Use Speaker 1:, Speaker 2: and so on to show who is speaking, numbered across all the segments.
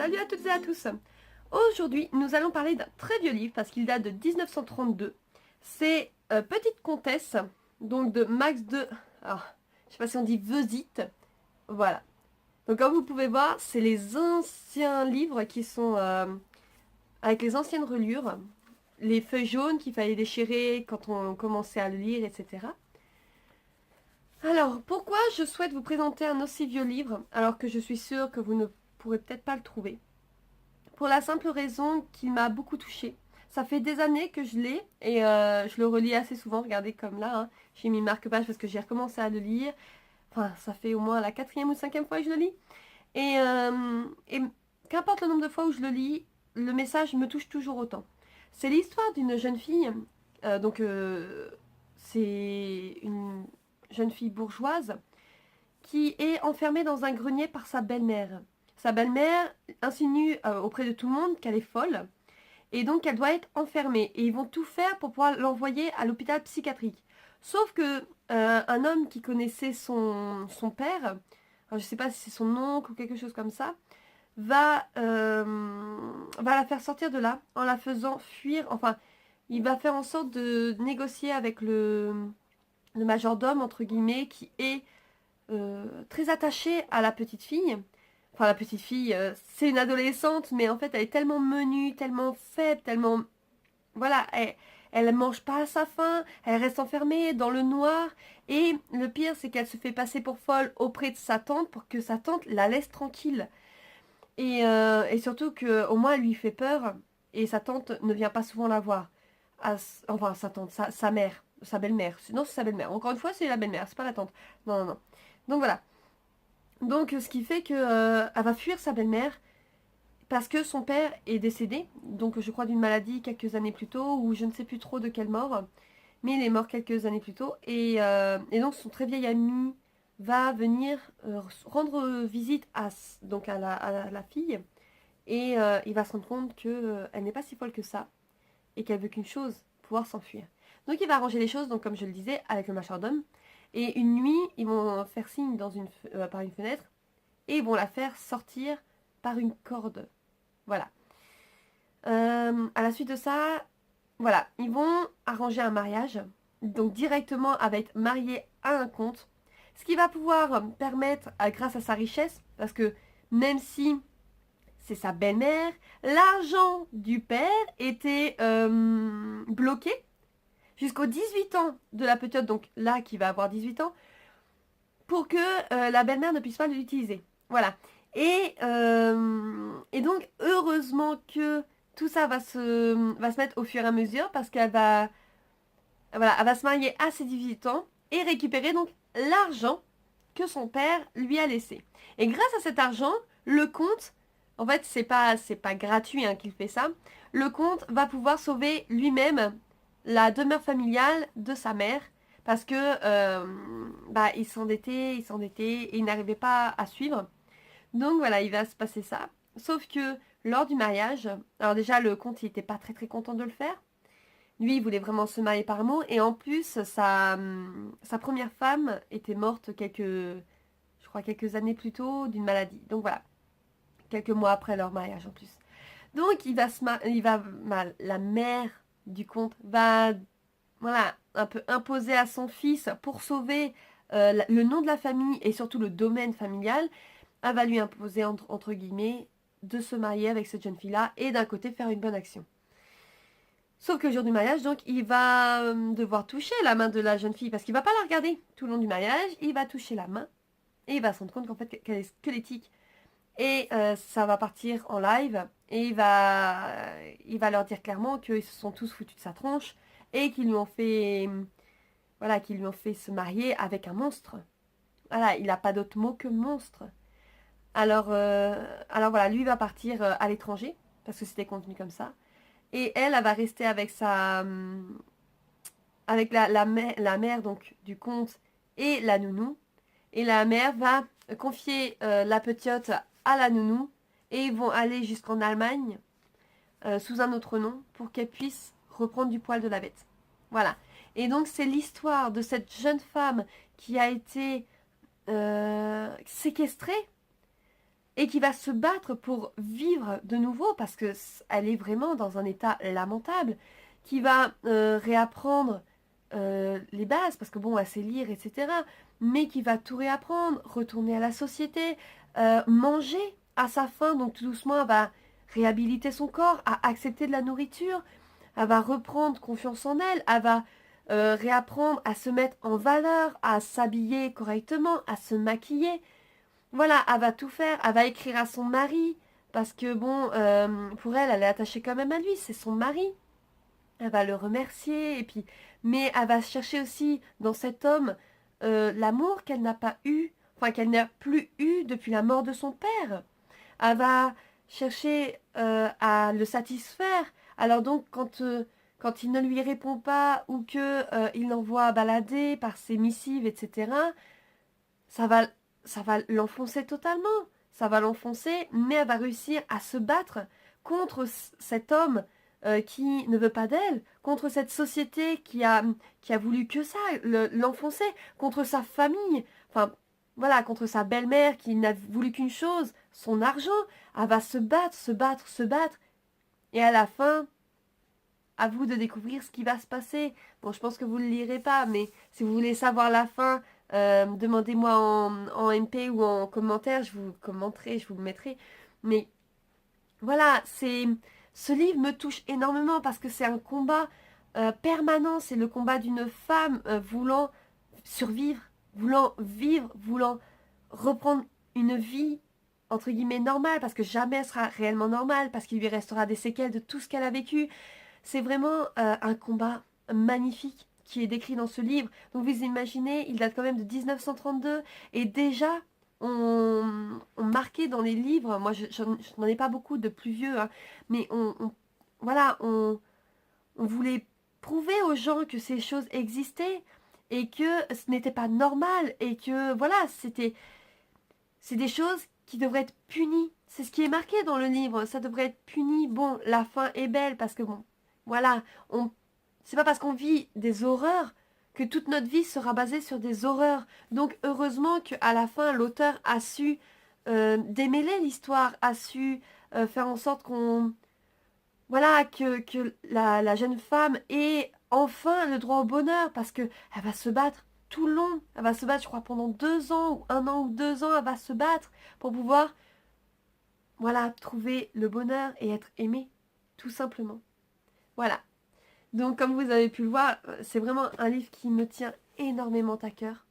Speaker 1: Salut à toutes et à tous. Aujourd'hui, nous allons parler d'un très vieux livre parce qu'il date de 1932. C'est Petite Comtesse, donc de Max de... Alors, je sais pas si on dit Vesite. Voilà. Donc comme vous pouvez voir, c'est les anciens livres qui sont avec les anciennes reliures, les feuilles jaunes qu'il fallait déchirer quand on commençait à le lire, etc. Alors, pourquoi je souhaite vous présenter un aussi vieux livre alors que je suis sûre que vous ne pourrez peut-être pas le trouver? Pour la simple raison qu'il m'a beaucoup touchée. Ça fait des années que je l'ai et je le relis assez souvent. Regardez comme là, hein. J'ai mis marque-page parce que j'ai recommencé à le lire. Enfin, ça fait au moins la 4e ou 5e fois que je le lis. Et qu'importe le nombre de fois où je le lis, le message me touche toujours autant. C'est l'histoire d'une jeune fille. C'est une jeune fille bourgeoise qui est enfermée dans un grenier par sa belle-mère. Sa belle-mère insinue auprès de tout le monde qu'elle est folle et donc qu'elle doit être enfermée. Et ils vont tout faire pour pouvoir l'envoyer à l'hôpital psychiatrique. Sauf que un homme qui connaissait son père, alors je ne sais pas si c'est son oncle ou quelque chose comme ça, va la faire sortir de là en la faisant fuir. Enfin, il va faire en sorte de négocier avec le majordome, entre guillemets, qui est très attachée à la petite fille. Enfin, la petite fille, c'est une adolescente, mais en fait, elle est tellement menue, tellement faible, tellement... Voilà, elle mange pas à sa faim, elle reste enfermée dans le noir. Et le pire, c'est qu'elle se fait passer pour folle auprès de sa tante pour que sa tante la laisse tranquille. Et surtout qu'au moins, elle lui fait peur et sa tante ne vient pas souvent la voir. Enfin, sa tante, sa mère, sa belle-mère. Non, c'est sa belle-mère. Encore une fois, c'est la belle-mère, c'est pas la tante. Non, non, non. Donc voilà. Donc ce qui fait que elle va fuir sa belle-mère parce que son père est décédé, donc je crois d'une maladie quelques années plus tôt, ou je ne sais plus trop de quelle mort, mais il est mort quelques années plus tôt. Et donc son très vieil ami va venir rendre visite donc à la fille, et il va se rendre compte qu'elle n'est pas si folle que ça, et qu'elle veut qu'une chose, pouvoir s'enfuir. Donc il va arranger les choses, donc comme je le disais, avec le majordome. Et une nuit, ils vont faire signe par une fenêtre et ils vont la faire sortir par une corde. Voilà. À la suite de ça, voilà, ils vont arranger un mariage. Donc directement, elle va être mariée à un comte. Ce qui va pouvoir permettre, grâce à sa richesse, parce que même si c'est sa belle-mère, l'argent du père était bloqué jusqu'aux 18 ans de la petite, donc là qui va avoir 18 ans, pour que la belle-mère ne puisse pas l'utiliser. Voilà. Et donc, heureusement que tout ça va se mettre au fur et à mesure parce voilà, elle va se marier à ses 18 ans et récupérer donc l'argent que son père lui a laissé. Et grâce à cet argent, le comte, en fait, c'est pas gratuit hein, qu'il fait ça, le comte va pouvoir sauver lui-même la demeure familiale de sa mère parce que il s'endettait et il n'arrivait pas à suivre. Donc voilà, il va se passer ça. Sauf que lors du mariage, alors déjà le comte il était pas très très content de le faire. Lui, il voulait vraiment se marier par amour et en plus sa première femme était morte je crois quelques années plus tôt d'une maladie. Donc voilà, quelques mois après leur mariage en plus. Donc la mère du comte va voilà, un peu imposer à son fils pour sauver le nom de la famille et surtout le domaine familial, elle va lui imposer, entre guillemets, de se marier avec cette jeune fille-là et d'un côté faire une bonne action. Sauf que le jour du mariage, donc, il va devoir toucher la main de la jeune fille parce qu'il va pas la regarder tout le long du mariage, il va toucher la main et il va se rendre compte qu'en fait, qu'elle est squelettique. Et ça va partir en live et il va leur dire clairement qu'ils se sont tous foutus de sa tronche et qu'ils lui ont fait, voilà, qu'ils lui ont fait se marier avec un monstre. Voilà, il n'a pas d'autre mot que monstre. Alors voilà, lui va partir à l'étranger parce que c'était contenu comme ça. Et elle va rester avec avec la mère donc du comte et la nounou. Et la mère va confier la petite à la nounou et ils vont aller jusqu'en Allemagne sous un autre nom pour qu'elle puisse reprendre du poil de la bête. Voilà. Et donc c'est l'histoire de cette jeune femme qui a été séquestrée et qui va se battre pour vivre de nouveau parce que elle est vraiment dans un état lamentable, qui va réapprendre les bases parce que bon, elle sait lire, etc. Mais qui va tout réapprendre, retourner à la société, manger à sa faim, donc tout doucement elle va réhabiliter son corps, à accepter de la nourriture, elle va reprendre confiance en elle, elle va réapprendre à se mettre en valeur, à s'habiller correctement, à se maquiller. Voilà, elle va tout faire, elle va écrire à son mari, parce que bon, pour elle, elle est attachée quand même à lui, c'est son mari. Elle va le remercier, et puis, mais elle va chercher aussi dans cet homme l'amour qu'elle n'a pas eu, enfin qu'elle n'a plus eu depuis la mort de son père. Elle va chercher à le satisfaire. Alors donc, quand il ne lui répond pas ou que il l'envoie balader par ses missives, etc., ça va, ça va l'enfoncer totalement. Ça va l'enfoncer, mais elle va réussir à se battre contre cet homme qui ne veut pas d'elle, contre cette société qui a voulu que ça, l'enfoncer, contre sa famille, enfin voilà, contre sa belle-mère qui n'a voulu qu'une chose, son argent. Elle va se battre, se battre, se battre. Et à la fin, à vous de découvrir ce qui va se passer. Bon, je pense que vous ne le lirez pas, mais si vous voulez savoir la fin, demandez-moi en MP ou en commentaire, je vous commenterai, je vous le mettrai. Mais voilà, ce livre me touche énormément parce que c'est un combat permanent, c'est le combat d'une femme voulant survivre, voulant vivre, voulant reprendre une vie entre guillemets normale, parce que jamais elle sera réellement normale, parce qu'il lui restera des séquelles de tout ce qu'elle a vécu. C'est vraiment un combat magnifique qui est décrit dans ce livre. Donc vous imaginez, il date quand même de 1932 et déjà on marquait dans les livres, moi je n'en ai pas beaucoup de plus vieux, hein, mais voilà, on voulait prouver aux gens que ces choses existaient et que ce n'était pas normal et que voilà, c'est des choses qui devraient être punies. C'est ce qui est marqué dans le livre, ça devrait être puni. Bon, la fin est belle parce que bon, voilà, c'est pas parce qu'on vit des horreurs que toute notre vie sera basée sur des horreurs. Donc heureusement qu'à la fin, l'auteur a su démêler l'histoire, a su faire en sorte qu'on... Voilà, que la jeune femme ait enfin le droit au bonheur parce que elle va se battre tout le long. Elle va se battre, je crois, pendant 2 ans, ou 1 an ou 2 ans, elle va se battre pour pouvoir, voilà, trouver le bonheur et être aimée, tout simplement. Voilà. Donc, comme vous avez pu le voir, c'est vraiment un livre qui me tient énormément à cœur.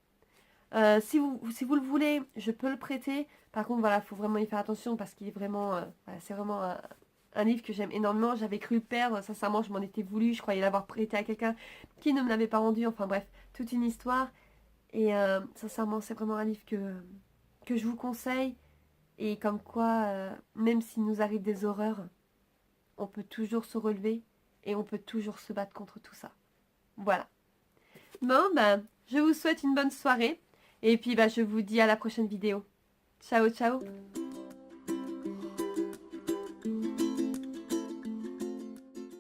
Speaker 1: Si vous le voulez, je peux le prêter. Par contre, voilà, il faut vraiment y faire attention parce qu'il est vraiment, voilà, c'est vraiment un livre que j'aime énormément. J'avais cru le perdre, sincèrement, je m'en étais voulu. Je croyais l'avoir prêté à quelqu'un qui ne me l'avait pas rendu. Enfin bref, toute une histoire. Et sincèrement, c'est vraiment un livre que je vous conseille. Et comme quoi, même s'il nous arrive des horreurs, on peut toujours se relever et on peut toujours se battre contre tout ça. Voilà. Bon, ben, je vous souhaite une bonne soirée. Et puis, ben, je vous dis à la prochaine vidéo. Ciao, ciao!